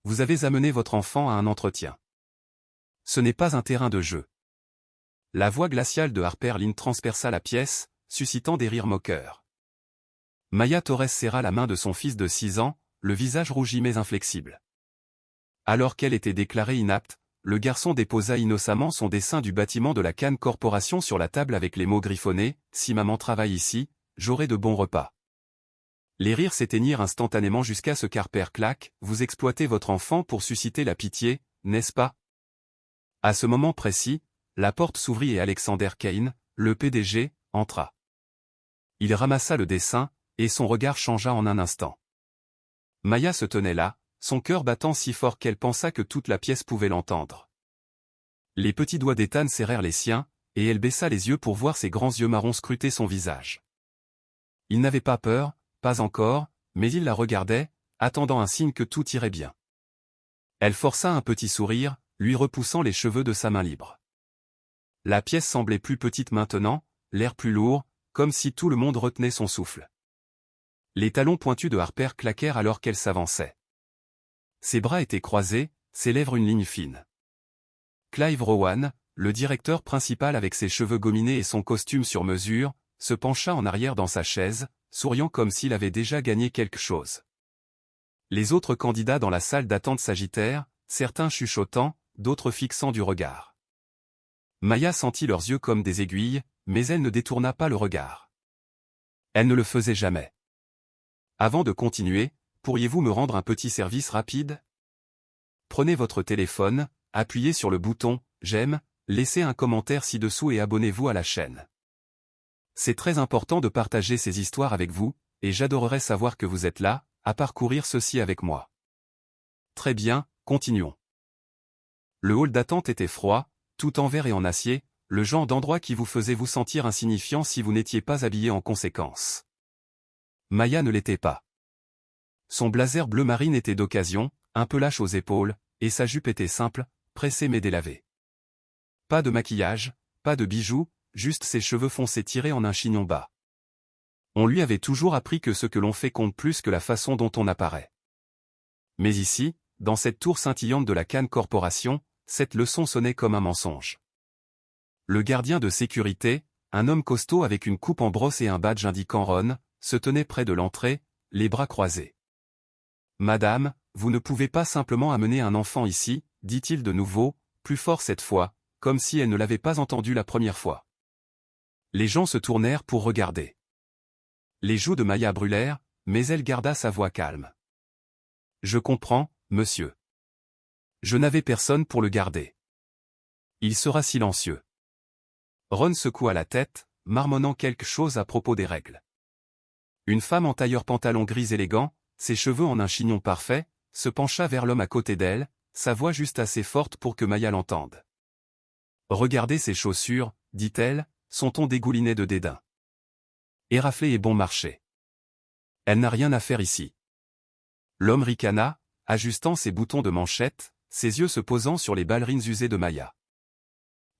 vous avez amené votre enfant à un entretien. Ce n'est pas un terrain de jeu. La voix glaciale de Harper Lynn transperça la pièce, suscitant des rires moqueurs. Maya Torres serra la main de son fils de 6 ans, le visage rougi mais inflexible. Alors qu'elle était déclarée inapte, le garçon déposa innocemment son dessin du bâtiment de la Cannes Corporation sur la table avec les mots griffonnés « Si maman travaille ici, j'aurai de bons repas ». Les rires s'éteignirent instantanément jusqu'à ce qu'Harper claque « Vous exploitez votre enfant pour susciter la pitié, n'est-ce pas ?» À ce moment précis, la porte s'ouvrit et Alexander Kane, le PDG, entra. Il ramassa le dessin, et son regard changea en un instant. Maya se tenait là, son cœur battant si fort qu'elle pensa que toute la pièce pouvait l'entendre. Les petits doigts d'Ethan serrèrent les siens, et elle baissa les yeux pour voir ses grands yeux marrons scruter son visage. Il n'avait pas peur, pas encore, mais il la regardait, attendant un signe que tout irait bien. Elle força un petit sourire, lui repoussant les cheveux de sa main libre. La pièce semblait plus petite maintenant, l'air plus lourd, comme si tout le monde retenait son souffle. Les talons pointus de Harper claquèrent alors qu'elle s'avançait. Ses bras étaient croisés, ses lèvres une ligne fine. Clive Rowan, le directeur principal avec ses cheveux gominés et son costume sur mesure, se pencha en arrière dans sa chaise, souriant comme s'il avait déjà gagné quelque chose. Les autres candidats dans la salle d'attente s'agitèrent, certains chuchotant, d'autres fixant du regard. Maya sentit leurs yeux comme des aiguilles, mais elle ne détourna pas le regard. Elle ne le faisait jamais. Avant de continuer, pourriez-vous me rendre un petit service rapide? Prenez votre téléphone, appuyez sur le bouton « J'aime », laissez un commentaire ci-dessous et abonnez-vous à la chaîne. C'est très important de partager ces histoires avec vous, et j'adorerais savoir que vous êtes là, à parcourir ceci avec moi. Très bien, continuons. Le hall d'attente était froid, tout en verre et en acier, le genre d'endroit qui vous faisait vous sentir insignifiant si vous n'étiez pas habillé en conséquence. Maya ne l'était pas. Son blazer bleu marine était d'occasion, un peu lâche aux épaules, et sa jupe était simple, pressée mais délavée. Pas de maquillage, pas de bijoux, juste ses cheveux foncés tirés en un chignon bas. On lui avait toujours appris que ce que l'on fait compte plus que la façon dont on apparaît. Mais ici, dans cette tour scintillante de la Cannes Corporation, cette leçon sonnait comme un mensonge. Le gardien de sécurité, un homme costaud avec une coupe en brosse et un badge indiquant Ron, se tenait près de l'entrée, les bras croisés. « Madame, vous ne pouvez pas simplement amener un enfant ici, dit-il de nouveau, plus fort cette fois, comme si elle ne l'avait pas entendu la première fois. Les gens se tournèrent pour regarder. Les joues de Maya brûlèrent, mais elle garda sa voix calme. « Je comprends, monsieur. Je n'avais personne pour le garder. Il sera silencieux. » Ron secoua la tête, marmonnant quelque chose à propos des règles. Une femme en tailleur-pantalon gris élégant, ses cheveux en un chignon parfait, se pencha vers l'homme à côté d'elle, sa voix juste assez forte pour que Maya l'entende. « Regardez ces chaussures, dit-elle, son ton dégouliné de dédain. Éraflé et bon marché. Elle n'a rien à faire ici. » L'homme ricana, ajustant ses boutons de manchette, ses yeux se posant sur les ballerines usées de Maya.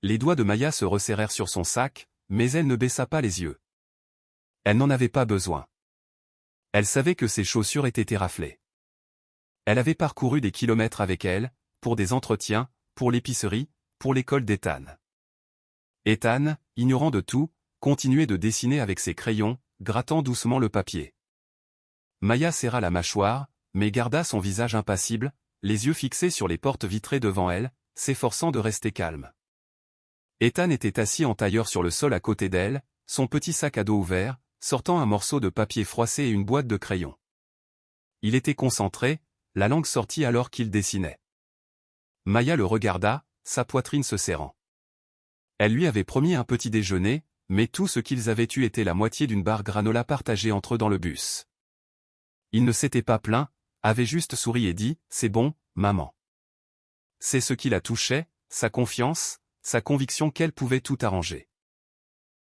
Les doigts de Maya se resserrèrent sur son sac, mais elle ne baissa pas les yeux. Elle n'en avait pas besoin. Elle savait que ses chaussures étaient éraflées. Elle avait parcouru des kilomètres avec elle, pour des entretiens, pour l'épicerie, pour l'école d'Ethan. Ethan, ignorant de tout, continuait de dessiner avec ses crayons, grattant doucement le papier. Maya serra la mâchoire, mais garda son visage impassible, les yeux fixés sur les portes vitrées devant elle, s'efforçant de rester calme. Ethan était assis en tailleur sur le sol à côté d'elle, son petit sac à dos ouvert, sortant un morceau de papier froissé et une boîte de crayons. Il était concentré, la langue sortie alors qu'il dessinait. Maya le regarda, sa poitrine se serrant. Elle lui avait promis un petit déjeuner, mais tout ce qu'ils avaient eu était la moitié d'une barre granola partagée entre eux dans le bus. Il ne s'était pas plaint, avait juste souri et dit « C'est bon, maman ». C'est ce qui la touchait, sa confiance, sa conviction qu'elle pouvait tout arranger.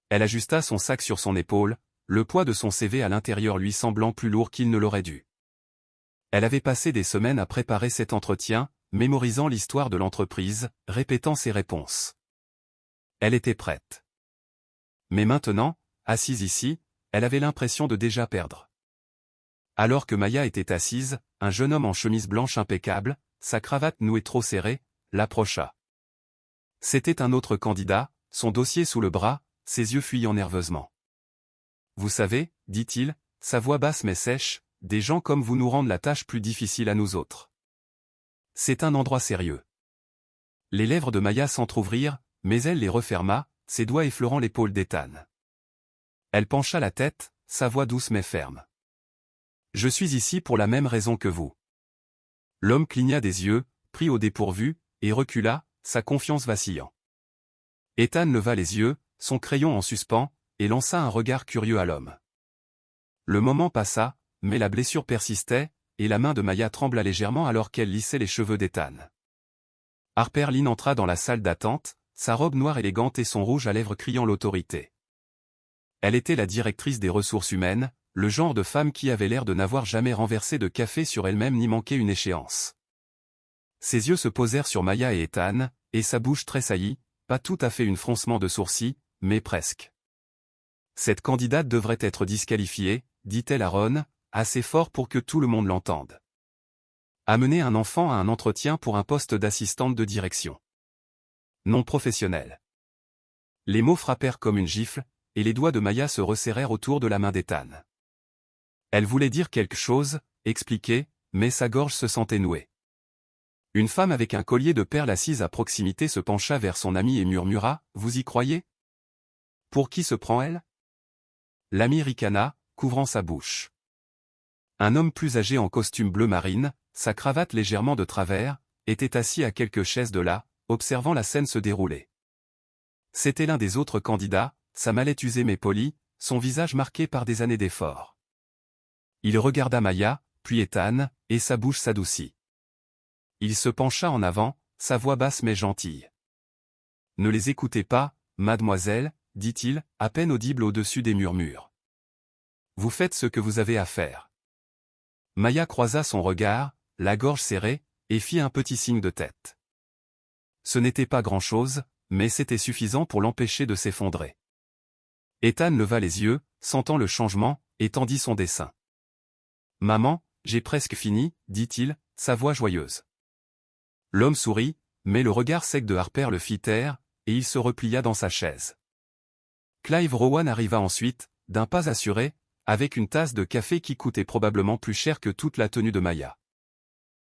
Elle ajusta son sac sur son épaule, le poids de son CV à l'intérieur lui semblant plus lourd qu'il ne l'aurait dû. Elle avait passé des semaines à préparer cet entretien, mémorisant l'histoire de l'entreprise, répétant ses réponses. Elle était prête. Mais maintenant, assise ici, elle avait l'impression de déjà perdre. Alors que Maya était assise, un jeune homme en chemise blanche impeccable, sa cravate nouée trop serrée, l'approcha. C'était un autre candidat, son dossier sous le bras, ses yeux fuyant nerveusement. Vous savez, dit-il, sa voix basse mais sèche, des gens comme vous nous rendent la tâche plus difficile à nous autres. C'est un endroit sérieux. Les lèvres de Maya s'entr'ouvrirent, mais elle les referma, ses doigts effleurant l'épaule d'Ethan. Elle pencha la tête, sa voix douce mais ferme. Je suis ici pour la même raison que vous. L'homme cligna des yeux, pris au dépourvu, et recula, sa confiance vacillant. Ethan leva les yeux, son crayon en suspens, et lança un regard curieux à l'homme. Le moment passa, mais la blessure persistait, et la main de Maya trembla légèrement alors qu'elle lissait les cheveux d'Ethan. Harper Lynn entra dans la salle d'attente, sa robe noire élégante et son rouge à lèvres criant l'autorité. Elle était la directrice des ressources humaines, le genre de femme qui avait l'air de n'avoir jamais renversé de café sur elle-même ni manqué une échéance. Ses yeux se posèrent sur Maya et Ethan, et sa bouche tressaillit, pas tout à fait un froncement de sourcils, mais presque. Cette candidate devrait être disqualifiée, dit-elle à Ron, assez fort pour que tout le monde l'entende. Amener un enfant à un entretien pour un poste d'assistante de direction. Non professionnel. Les mots frappèrent comme une gifle, et les doigts de Maya se resserrèrent autour de la main d'Ethan. Elle voulait dire quelque chose, expliquer, mais sa gorge se sentait nouée. Une femme avec un collier de perles assise à proximité se pencha vers son amie et murmura, « Vous y croyez ? Pour qui se prend elle ?» L'ami ricana, couvrant sa bouche. Un homme plus âgé en costume bleu marine, sa cravate légèrement de travers, était assis à quelques chaises de là, observant la scène se dérouler. C'était l'un des autres candidats, sa mallette usée mais polie, son visage marqué par des années d'effort. Il regarda Maya, puis Ethan, et sa bouche s'adoucit. Il se pencha en avant, sa voix basse mais gentille. « Ne les écoutez pas, mademoiselle, » dit-il, à peine audible au-dessus des murmures. « Vous faites ce que vous avez à faire. » Maya croisa son regard, la gorge serrée, et fit un petit signe de tête. Ce n'était pas grand-chose, mais c'était suffisant pour l'empêcher de s'effondrer. Ethan leva les yeux, sentant le changement, et tendit son dessin. « Maman, j'ai presque fini, » dit-il, sa voix joyeuse. L'homme sourit, mais le regard sec de Harper le fit taire, et il se replia dans sa chaise. Clive Rowan arriva ensuite, d'un pas assuré, avec une tasse de café qui coûtait probablement plus cher que toute la tenue de Maya.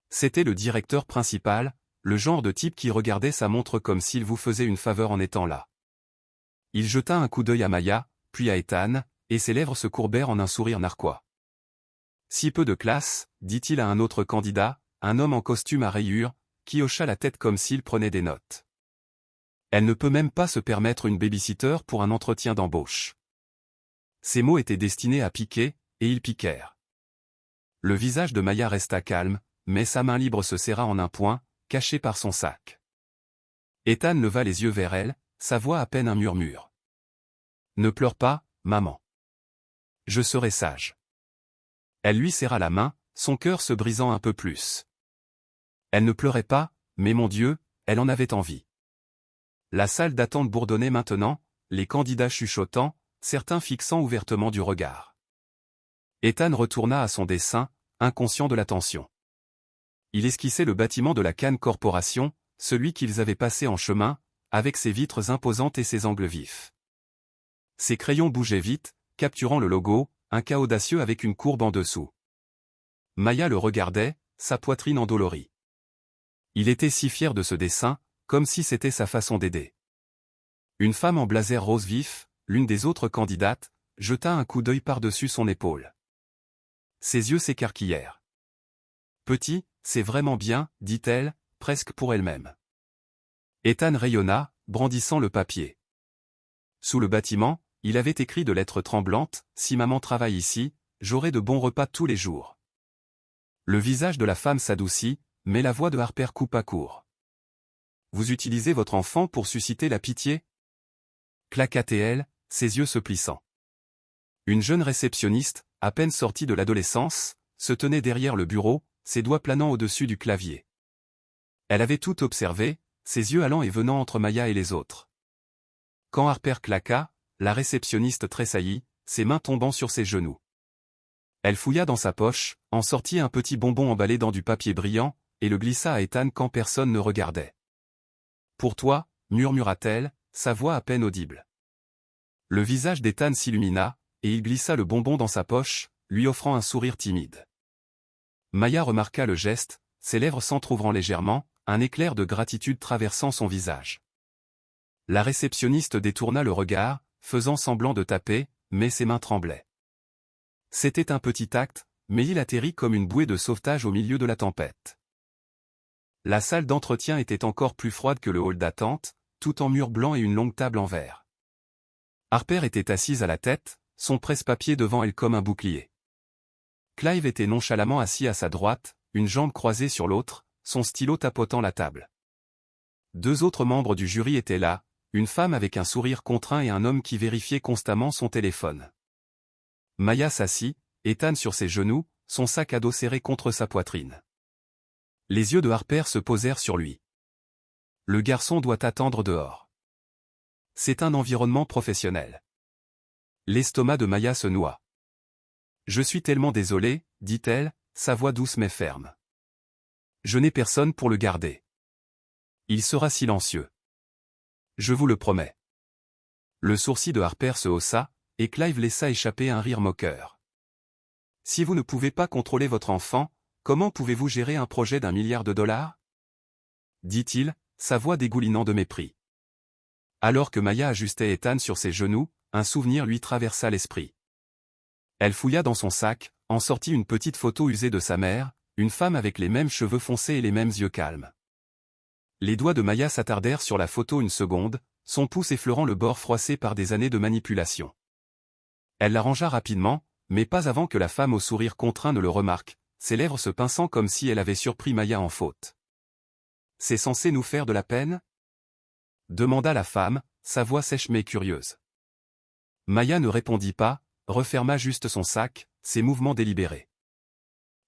C'était le directeur principal, le genre de type qui regardait sa montre comme s'il vous faisait une faveur en étant là. Il jeta un coup d'œil à Maya, puis à Ethan, et ses lèvres se courbèrent en un sourire narquois. « Si peu de classe, » dit-il à un autre candidat, un homme en costume à rayures, qui hocha la tête comme s'il prenait des notes. Elle ne peut même pas se permettre une babysitter pour un entretien d'embauche. Ces mots étaient destinés à piquer, et ils piquèrent. Le visage de Maya resta calme, mais sa main libre se serra en un point, caché par son sac. Ethan leva les yeux vers elle, sa voix à peine un murmure. « Ne pleure pas, maman. Je serai sage. » Elle lui serra la main, son cœur se brisant un peu plus. Elle ne pleurait pas, mais mon Dieu, elle en avait envie. La salle d'attente bourdonnait maintenant, les candidats chuchotant, certains fixant ouvertement du regard. Ethan retourna à son dessin, inconscient de la tension. Il esquissait le bâtiment de la Khan Corporation, celui qu'ils avaient passé en chemin, avec ses vitres imposantes et ses angles vifs. Ses crayons bougeaient vite, capturant le logo, un cas audacieux avec une courbe en dessous. Maya le regardait, sa poitrine endolorie. Il était si fier de ce dessin, comme si c'était sa façon d'aider. Une femme en blazer rose vif, l'une des autres candidates, jeta un coup d'œil par-dessus son épaule. Ses yeux s'écarquillèrent. « Petit, c'est vraiment bien, » dit-elle, presque pour elle-même. Ethan rayonna, brandissant le papier. Sous le bâtiment, il avait écrit de lettres tremblantes, « Si maman travaille ici, j'aurai de bons repas tous les jours. » Le visage de la femme s'adoucit, mais la voix de Harper coupa court. « Vous utilisez votre enfant pour susciter la pitié » claqua-t-elle, ses yeux se plissant. Une jeune réceptionniste, à peine sortie de l'adolescence, se tenait derrière le bureau, ses doigts planant au-dessus du clavier. Elle avait tout observé, ses yeux allant et venant entre Maya et les autres. Quand Harper claqua, la réceptionniste tressaillit, ses mains tombant sur ses genoux. Elle fouilla dans sa poche, en sortit un petit bonbon emballé dans du papier brillant, et le glissa à Ethan quand personne ne regardait. « Pour toi » murmura-t-elle, sa voix à peine audible. Le visage d'Ethan s'illumina, et il glissa le bonbon dans sa poche, lui offrant un sourire timide. Maya remarqua le geste, ses lèvres s'entr'ouvrant légèrement, un éclair de gratitude traversant son visage. La réceptionniste détourna le regard, faisant semblant de taper, mais ses mains tremblaient. C'était un petit acte, mais il atterrit comme une bouée de sauvetage au milieu de la tempête. La salle d'entretien était encore plus froide que le hall d'attente, tout en murs blancs et une longue table en verre. Harper était assise à la tête, son presse-papier devant elle comme un bouclier. Clive était nonchalamment assis à sa droite, une jambe croisée sur l'autre, son stylo tapotant la table. Deux autres membres du jury étaient là, une femme avec un sourire contraint et un homme qui vérifiait constamment son téléphone. Maya s'assit, Ethan sur ses genoux, son sac à dos serré contre sa poitrine. Les yeux de Harper se posèrent sur lui. Le garçon doit attendre dehors. C'est un environnement professionnel. L'estomac de Maya se noua. Je suis tellement désolée, dit-elle, sa voix douce mais ferme. Je n'ai personne pour le garder. Il sera silencieux. Je vous le promets. Le sourcil de Harper se haussa, et Clive laissa échapper un rire moqueur. Si vous ne pouvez pas contrôler votre enfant, comment pouvez-vous gérer un projet d'1 milliard de dollars? Dit-il, sa voix dégoulinant de mépris. Alors que Maya ajustait Ethan sur ses genoux, un souvenir lui traversa l'esprit. Elle fouilla dans son sac, en sortit une petite photo usée de sa mère, une femme avec les mêmes cheveux foncés et les mêmes yeux calmes. Les doigts de Maya s'attardèrent sur la photo une seconde, son pouce effleurant le bord froissé par des années de manipulation. Elle la rangea rapidement, mais pas avant que la femme au sourire contraint ne le remarque, ses lèvres se pinçant comme si elle avait surpris Maya en faute. « C'est censé nous faire de la peine » demanda la femme, sa voix sèche mais curieuse. Maya ne répondit pas, referma juste son sac, ses mouvements délibérés.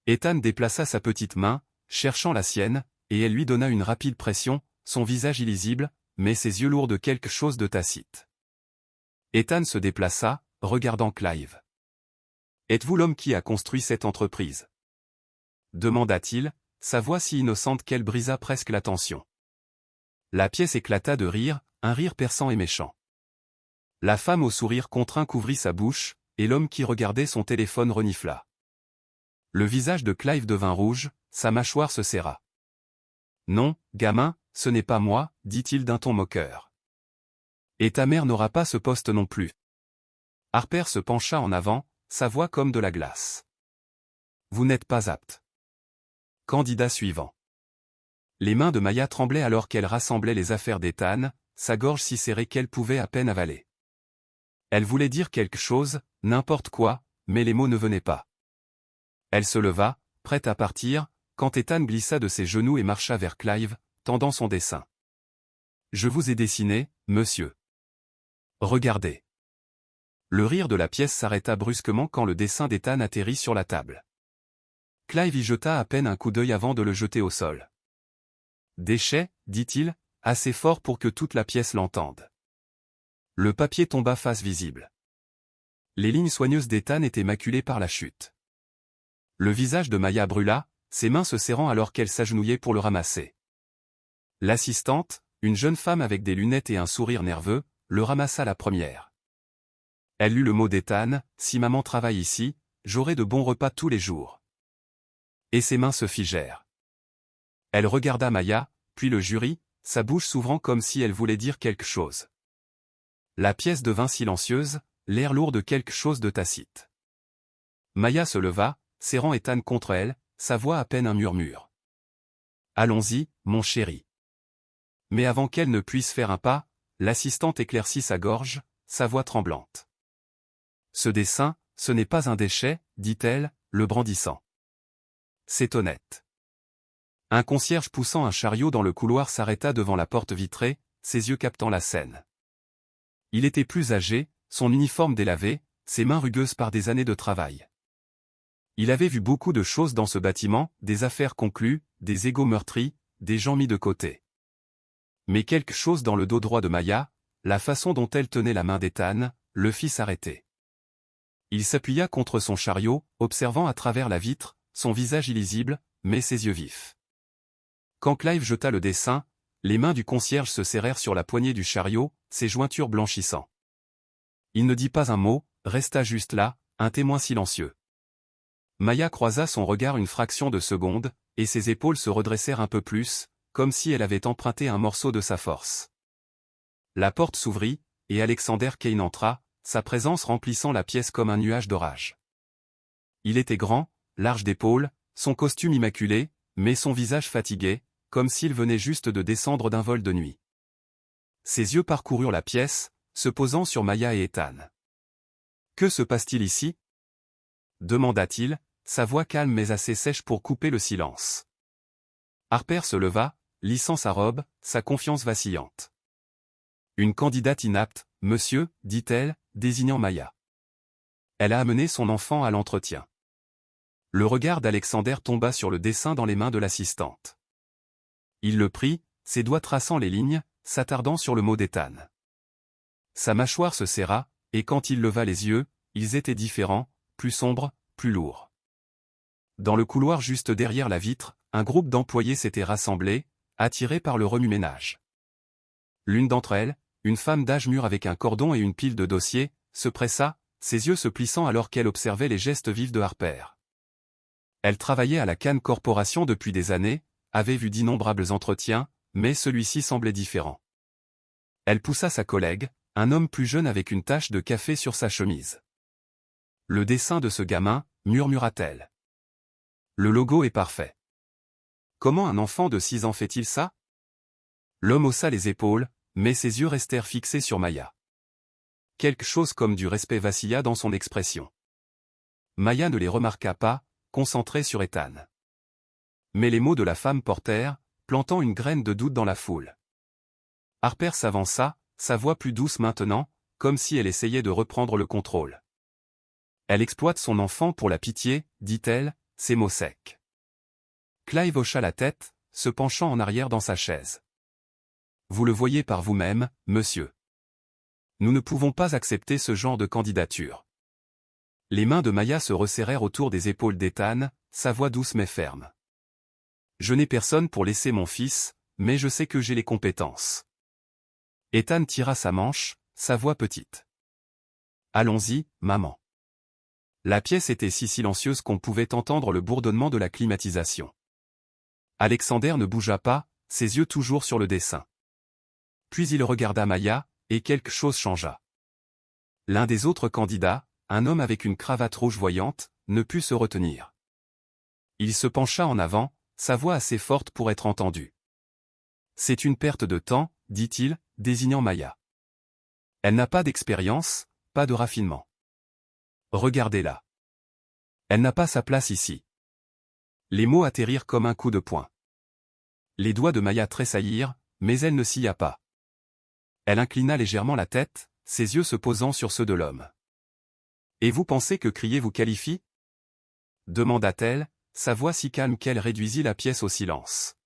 Ethan déplaça sa petite main, cherchant la sienne, et elle lui donna une rapide pression, son visage illisible, mais ses yeux lourds de quelque chose de tacite. Ethan se déplaça, regardant Clive. « Êtes-vous l'homme qui a construit cette entreprise » demanda-t-il, sa voix si innocente qu'elle brisa presque la tension. La pièce éclata de rire, un rire perçant et méchant. La femme au sourire contraint couvrit sa bouche, et l'homme qui regardait son téléphone renifla. Le visage de Clive devint rouge, sa mâchoire se serra. « Non, gamin, ce n'est pas moi, dit-il d'un ton moqueur. Et ta mère n'aura pas ce poste non plus. » Harper se pencha en avant, sa voix comme de la glace. « Vous n'êtes pas apte. » Candidat suivant. Les mains de Maya tremblaient alors qu'elle rassemblait les affaires d'Ethan, sa gorge si serrée qu'elle pouvait à peine avaler. Elle voulait dire quelque chose, n'importe quoi, mais les mots ne venaient pas. Elle se leva, prête à partir, quand Ethan glissa de ses genoux et marcha vers Clive, tendant son dessin. « Je vous ai dessiné, monsieur. Regardez. » Le rire de la pièce s'arrêta brusquement quand le dessin d'Ethan atterrit sur la table. Clive y jeta à peine un coup d'œil avant de le jeter au sol. « Déchet, dit-il, assez fort pour que toute la pièce l'entende. » Le papier tomba face visible. Les lignes soigneuses d'Ethan étaient maculées par la chute. Le visage de Maya brûla, ses mains se serrant alors qu'elle s'agenouillait pour le ramasser. L'assistante, une jeune femme avec des lunettes et un sourire nerveux, le ramassa la première. Elle lut le mot d'Ethan, « Si maman travaille ici, j'aurai de bons repas tous les jours. » Et ses mains se figèrent. Elle regarda Maya, puis le jury, sa bouche s'ouvrant comme si elle voulait dire quelque chose. La pièce devint silencieuse, l'air lourd de quelque chose de tacite. Maya se leva, serrant Ethan contre elle, sa voix à peine un murmure. « Allons-y, mon chéri. » Mais avant qu'elle ne puisse faire un pas, l'assistante éclaircit sa gorge, sa voix tremblante. « Ce dessin, ce n'est pas un déchet, dit-elle, le brandissant. C'est honnête. » Un concierge poussant un chariot dans le couloir s'arrêta devant la porte vitrée, ses yeux captant la scène. Il était plus âgé, son uniforme délavé, ses mains rugueuses par des années de travail. Il avait vu beaucoup de choses dans ce bâtiment, des affaires conclues, des égos meurtris, des gens mis de côté. Mais quelque chose dans le dos droit de Maya, la façon dont elle tenait la main d'Ethan, le fit s'arrêter. Il s'appuya contre son chariot, observant à travers la vitre, son visage illisible, mais ses yeux vifs. Quand Clive jeta le dessin, les mains du concierge se serrèrent sur la poignée du chariot, ses jointures blanchissant. Il ne dit pas un mot, resta juste là, un témoin silencieux. Maya croisa son regard une fraction de seconde, et ses épaules se redressèrent un peu plus, comme si elle avait emprunté un morceau de sa force. La porte s'ouvrit, et Alexander Kane entra, sa présence remplissant la pièce comme un nuage d'orage. Il était grand, large d'épaules, son costume immaculé, mais son visage fatigué, comme s'il venait juste de descendre d'un vol de nuit. Ses yeux parcoururent la pièce, se posant sur Maya et Ethan. « Que se passe-t-il ici » demanda-t-il, sa voix calme mais assez sèche pour couper le silence. Harper se leva, lissant sa robe, sa confiance vacillante. « Une candidate inapte, monsieur, dit-elle, désignant Maya. Elle a amené son enfant à l'entretien. » Le regard d'Alexander tomba sur le dessin dans les mains de l'assistante. Il le prit, ses doigts traçant les lignes, s'attardant sur le mot d'Ethan. Sa mâchoire se serra, et quand il leva les yeux, ils étaient différents, plus sombres, plus lourds. Dans le couloir juste derrière la vitre, un groupe d'employés s'était rassemblé, attirés par le remue-ménage. L'une d'entre elles, une femme d'âge mûr avec un cordon et une pile de dossiers, se pressa, ses yeux se plissant alors qu'elle observait les gestes vifs de Harper. Elle travaillait à la Cannes Corporation depuis des années, avait vu d'innombrables entretiens, mais celui-ci semblait différent. Elle poussa sa collègue, un homme plus jeune avec une tache de café sur sa chemise. « Le dessin de ce gamin, murmura-t-elle. Le logo est parfait. Comment un enfant de 6 ans fait-il ça ?» L'homme haussa les épaules, mais ses yeux restèrent fixés sur Maya. Quelque chose comme du respect vacilla dans son expression. Maya ne les remarqua pas, concentrée sur Ethan. Mais les mots de la femme portèrent, plantant une graine de doute dans la foule. Harper s'avança, sa voix plus douce maintenant, comme si elle essayait de reprendre le contrôle. Elle exploite son enfant pour la pitié, dit-elle, ses mots secs. Clive hocha la tête, se penchant en arrière dans sa chaise. Vous le voyez par vous-même, monsieur. Nous ne pouvons pas accepter ce genre de candidature. Les mains de Maya se resserrèrent autour des épaules d'Ethan, sa voix douce mais ferme. Je n'ai personne pour laisser mon fils, mais je sais que j'ai les compétences. Ethan tira sa manche, sa voix petite. Allons-y, maman. La pièce était si silencieuse qu'on pouvait entendre le bourdonnement de la climatisation. Alexander ne bougea pas, ses yeux toujours sur le dessin. Puis il regarda Maya, et quelque chose changea. L'un des autres candidats, un homme avec une cravate rouge voyante, ne put se retenir. Il se pencha en avant, sa voix assez forte pour être entendue. C'est une perte de temps, dit-il, désignant Maya. Elle n'a pas d'expérience, pas de raffinement. Regardez-la. Elle n'a pas sa place ici. Les mots atterrirent comme un coup de poing. Les doigts de Maya tressaillirent, mais elle ne scia pas. Elle inclina légèrement la tête, ses yeux se posant sur ceux de l'homme. « Et vous pensez que crier vous qualifie » demanda-t-elle, sa voix si calme qu'elle réduisit la pièce au silence.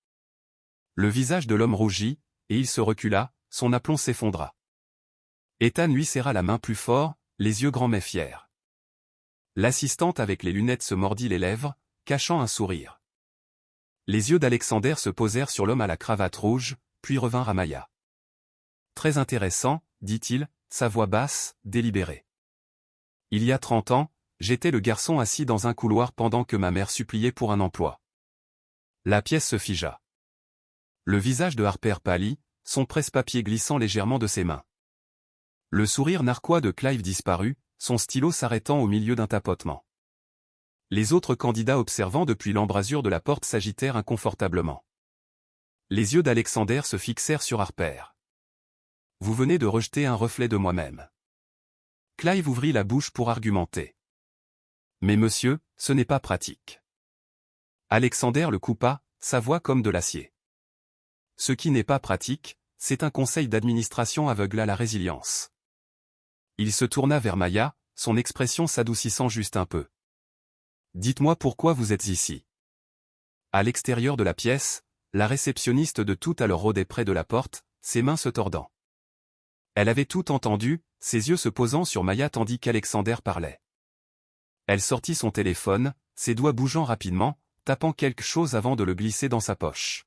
Le visage de l'homme rougit, et il se recula, son aplomb s'effondra. Ethan lui serra la main plus fort, les yeux grands mais fiers. L'assistante avec les lunettes se mordit les lèvres, cachant un sourire. Les yeux d'Alexander se posèrent sur l'homme à la cravate rouge, puis revinrent à Maya. « Très intéressant, dit-il, sa voix basse, délibérée. Il y a 30 ans, j'étais le garçon assis dans un couloir pendant que ma mère suppliait pour un emploi. » La pièce se figea. Le visage de Harper pâlit, son presse-papier glissant légèrement de ses mains. Le sourire narquois de Clive disparut, son stylo s'arrêtant au milieu d'un tapotement. Les autres candidats observant depuis l'embrasure de la porte s'agitèrent inconfortablement. Les yeux d'Alexander se fixèrent sur Harper. « Vous venez de rejeter un reflet de moi-même. » Clive ouvrit la bouche pour argumenter. « Mais monsieur, ce n'est pas pratique. » Alexander le coupa, sa voix comme de l'acier. « Ce qui n'est pas pratique, c'est un conseil d'administration aveugle à la résilience. » Il se tourna vers Maya, son expression s'adoucissant juste un peu. « Dites-moi pourquoi vous êtes ici. » À l'extérieur de la pièce, la réceptionniste de tout à l'heure rôdait près de la porte, ses mains se tordant. Elle avait tout entendu, ses yeux se posant sur Maya tandis qu'Alexander parlait. Elle sortit son téléphone, ses doigts bougeant rapidement, tapant quelque chose avant de le glisser dans sa poche.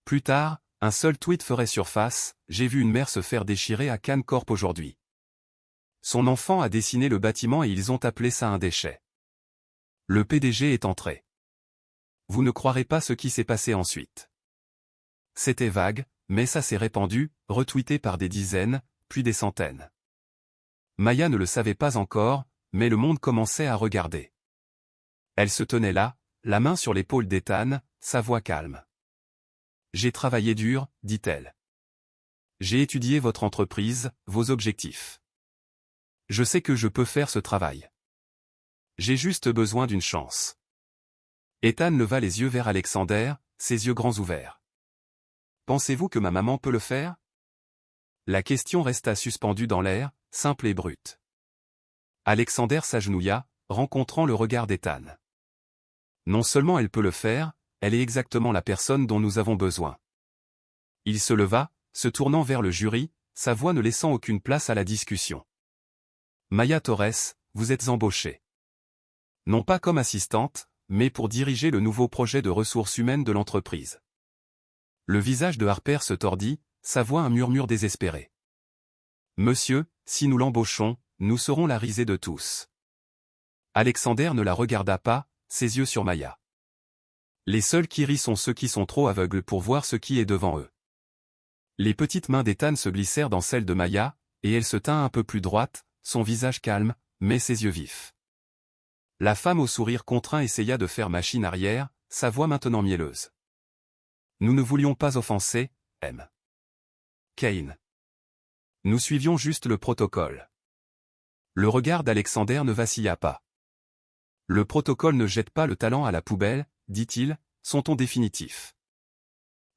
Plus tard, un seul tweet ferait surface, j'ai vu une mère se faire déchirer à Cannes Corp aujourd'hui. Son enfant a dessiné le bâtiment et ils ont appelé ça un déchet. Le PDG est entré. Vous ne croirez pas ce qui s'est passé ensuite. C'était vague, mais ça s'est répandu, retweeté par des dizaines, puis des centaines. Maya ne le savait pas encore, mais le monde commençait à regarder. Elle se tenait là, la main sur l'épaule d'Ethan, sa voix calme. J'ai travaillé dur, dit-elle. J'ai étudié votre entreprise, vos objectifs. Je sais que je peux faire ce travail. J'ai juste besoin d'une chance. Ethan leva les yeux vers Alexander, ses yeux grands ouverts. Pensez-vous que ma maman peut le faire? La question resta suspendue dans l'air, simple et brute. Alexander s'agenouilla, rencontrant le regard d'Ethan. Non seulement elle peut le faire, elle est exactement la personne dont nous avons besoin. Il se leva, se tournant vers le jury, sa voix ne laissant aucune place à la discussion. Maya Torres, vous êtes embauchée. Non pas comme assistante, mais pour diriger le nouveau projet de ressources humaines de l'entreprise. Le visage de Harper se tordit, sa voix un murmure désespéré. Monsieur, si nous l'embauchons, nous serons la risée de tous. Alexander ne la regarda pas, ses yeux sur Maya. Les seuls qui rient sont ceux qui sont trop aveugles pour voir ce qui est devant eux. Les petites mains d'Ethan se glissèrent dans celles de Maya, et elle se tint un peu plus droite, son visage calme, mais ses yeux vifs. La femme au sourire contraint essaya de faire machine arrière, sa voix maintenant mielleuse. Nous ne voulions pas offenser, M. Kane. Nous suivions juste le protocole. Le regard d'Alexander ne vacilla pas. Le protocole ne jette pas le talent à la poubelle, dit-il, son ton définitif.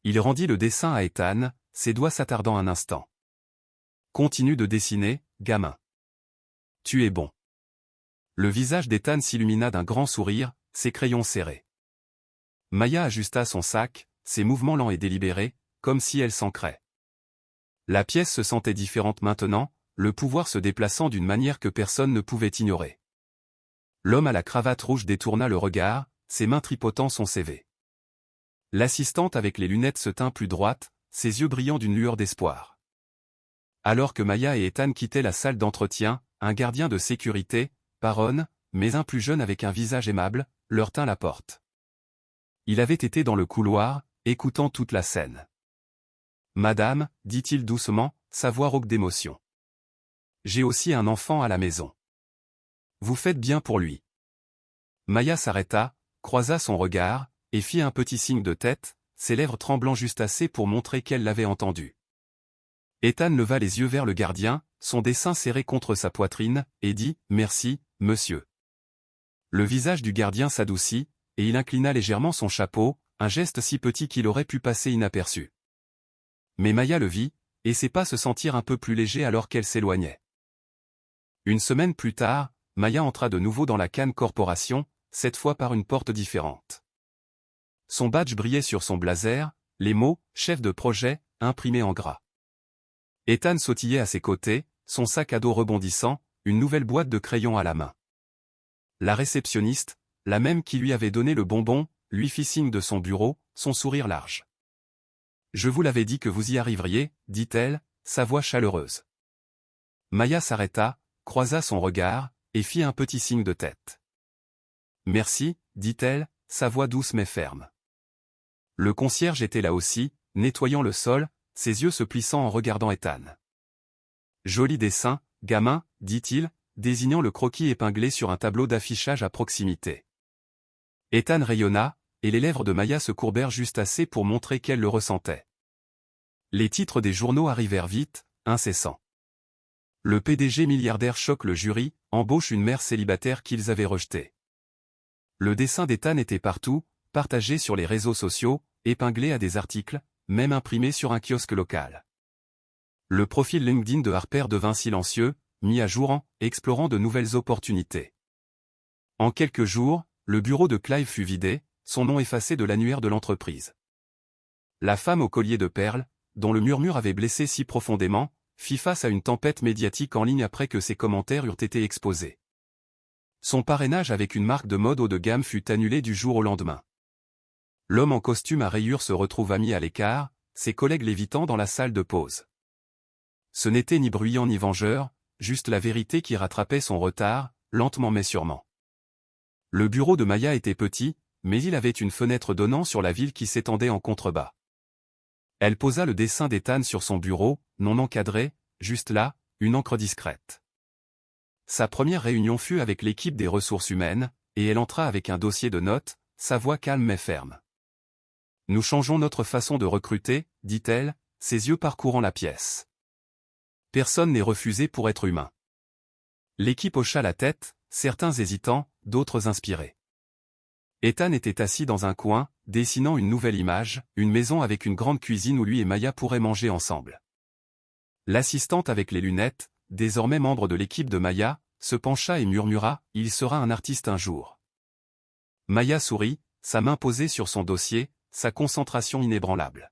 Il rendit le dessin à Ethan, ses doigts s'attardant un instant. Continue de dessiner, gamin. Tu es bon. Le visage d'Ethan s'illumina d'un grand sourire, ses crayons serrés. Maya ajusta son sac, ses mouvements lents et délibérés, comme si elle s'ancrait. La pièce se sentait différente maintenant, le pouvoir se déplaçant d'une manière que personne ne pouvait ignorer. L'homme à la cravate rouge détourna le regard, ses mains tripotant son CV. L'assistante avec les lunettes se tint plus droite, ses yeux brillant d'une lueur d'espoir. Alors que Maya et Ethan quittaient la salle d'entretien, un gardien de sécurité, Paron, mais un plus jeune avec un visage aimable, leur tint la porte. Il avait été dans le couloir, écoutant toute la scène. « Madame, dit-il doucement, sa voix rauque d'émotion. J'ai aussi un enfant à la maison. Vous faites bien pour lui. » Maya s'arrêta, croisa son regard, et fit un petit signe de tête, ses lèvres tremblant juste assez pour montrer qu'elle l'avait entendu. Ethan leva les yeux vers le gardien, son dessin serré contre sa poitrine, et dit « Merci, monsieur. » Le visage du gardien s'adoucit, et il inclina légèrement son chapeau, un geste si petit qu'il aurait pu passer inaperçu. Mais Maya le vit, et ses pas se sentirent un peu plus légers alors qu'elle s'éloignait. Une semaine plus tard, Maya entra de nouveau dans la Cannes Corporation, cette fois par une porte différente. Son badge brillait sur son blazer, les mots « chef de projet » imprimés en gras. Ethan sautillait à ses côtés, son sac à dos rebondissant, une nouvelle boîte de crayons à la main. La réceptionniste, la même qui lui avait donné le bonbon, lui fit signe de son bureau, son sourire large. « Je vous l'avais dit que vous y arriveriez, » dit-elle, sa voix chaleureuse. Maya s'arrêta, croisa son regard, et fit un petit signe de tête. « Merci, » dit-elle, sa voix douce mais ferme. Le concierge était là aussi, nettoyant le sol, ses yeux se plissant en regardant Ethan. « Joli dessin, gamin, » dit-il, désignant le croquis épinglé sur un tableau d'affichage à proximité. Ethan rayonna, et les lèvres de Maya se courbèrent juste assez pour montrer qu'elle le ressentait. Les titres des journaux arrivèrent vite, incessants. Le PDG milliardaire choque le jury, embauche une mère célibataire qu'ils avaient rejetée. Le dessin d'Ethan était partout, partagé sur les réseaux sociaux, épinglé à des articles, même imprimé sur un kiosque local. Le profil LinkedIn de Harper devint silencieux, mis à jour explorant de nouvelles opportunités. En quelques jours, le bureau de Clive fut vidé, son nom effacé de l'annuaire de l'entreprise. La femme au collier de perles, dont le murmure avait blessé si profondément, fit face à une tempête médiatique en ligne après que ses commentaires eurent été exposés. Son parrainage avec une marque de mode haut de gamme fut annulé du jour au lendemain. L'homme en costume à rayures se retrouva mis à l'écart, ses collègues l'évitant dans la salle de pause. Ce n'était ni bruyant ni vengeur, juste la vérité qui rattrapait son retard, lentement mais sûrement. Le bureau de Maya était petit, mais il avait une fenêtre donnant sur la ville qui s'étendait en contrebas. Elle posa le dessin d'Ethan sur son bureau, non encadré, juste là, une encre discrète. Sa première réunion fut avec l'équipe des ressources humaines, et elle entra avec un dossier de notes, sa voix calme mais ferme. « Nous changeons notre façon de recruter, dit-elle, ses yeux parcourant la pièce. Personne n'est refusé pour être humain. » L'équipe hocha la tête, certains hésitants, d'autres inspirés. Ethan était assis dans un coin, dessinant une nouvelle image, une maison avec une grande cuisine où lui et Maya pourraient manger ensemble. L'assistante avec les lunettes, désormais membre de l'équipe de Maya, se pencha et murmura « Il sera un artiste un jour ». Maya sourit, sa main posée sur son dossier, sa concentration inébranlable.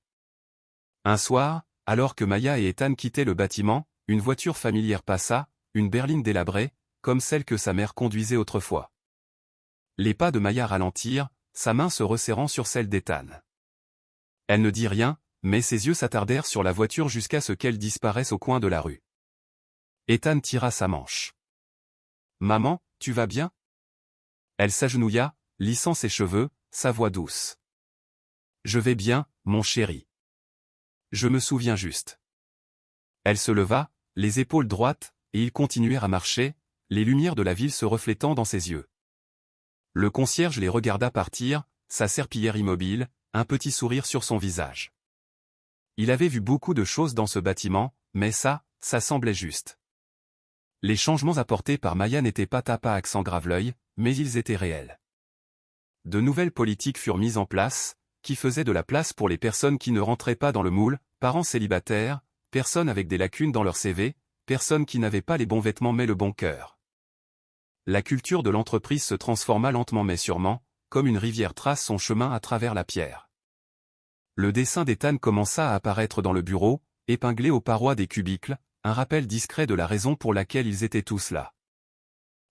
Un soir, alors que Maya et Ethan quittaient le bâtiment, une voiture familière passa, une berline délabrée, comme celle que sa mère conduisait autrefois. Les pas de Maya ralentirent, sa main se resserrant sur celle d'Ethan. Elle ne dit rien, mais ses yeux s'attardèrent sur la voiture jusqu'à ce qu'elle disparaisse au coin de la rue. Ethan tira sa manche. « Maman, tu vas bien ?» Elle s'agenouilla, lissant ses cheveux, sa voix douce. « Je vais bien, mon chéri. Je me souviens juste. » Elle se leva, les épaules droites, et ils continuèrent à marcher, les lumières de la ville se reflétant dans ses yeux. Le concierge les regarda partir, sa serpillière immobile, un petit sourire sur son visage. Il avait vu beaucoup de choses dans ce bâtiment, mais ça semblait juste. Les changements apportés par Maya n'étaient pas tapas accent grave-l'œil, mais ils étaient réels. De nouvelles politiques furent mises en place, qui faisaient de la place pour les personnes qui ne rentraient pas dans le moule, parents célibataires, personnes avec des lacunes dans leur CV, personnes qui n'avaient pas les bons vêtements mais le bon cœur. La culture de l'entreprise se transforma lentement mais sûrement, comme une rivière trace son chemin à travers la pierre. Le dessin d'Ethan commença à apparaître dans le bureau, épinglé aux parois des cubicles, un rappel discret de la raison pour laquelle ils étaient tous là.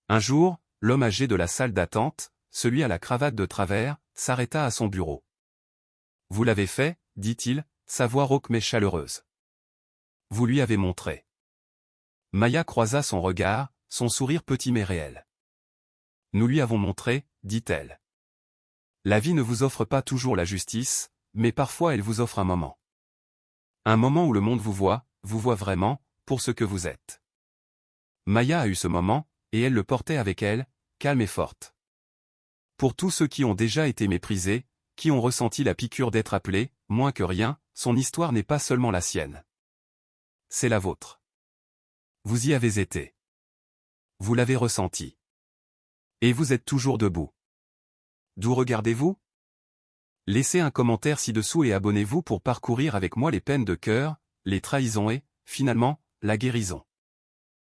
Un jour, l'homme âgé de la salle d'attente, celui à la cravate de travers, s'arrêta à son bureau. « Vous l'avez fait, dit-il, sa voix rauque mais chaleureuse. Vous lui avez montré. » Maya croisa son regard, son sourire petit mais réel. « Nous lui avons montré, dit-elle. La vie ne vous offre pas toujours la justice, mais parfois elle vous offre un moment. Un moment où le monde vous voit vraiment, pour ce que vous êtes. » Maya a eu ce moment, et elle le portait avec elle, calme et forte. Pour tous ceux qui ont déjà été méprisés, qui ont ressenti la piqûre d'être appelés, moins que rien, son histoire n'est pas seulement la sienne. C'est la vôtre. Vous y avez été. Vous l'avez ressenti. Et vous êtes toujours debout. D'où regardez-vous? Laissez un commentaire ci-dessous et abonnez-vous pour parcourir avec moi les peines de cœur, les trahisons et, finalement, la guérison.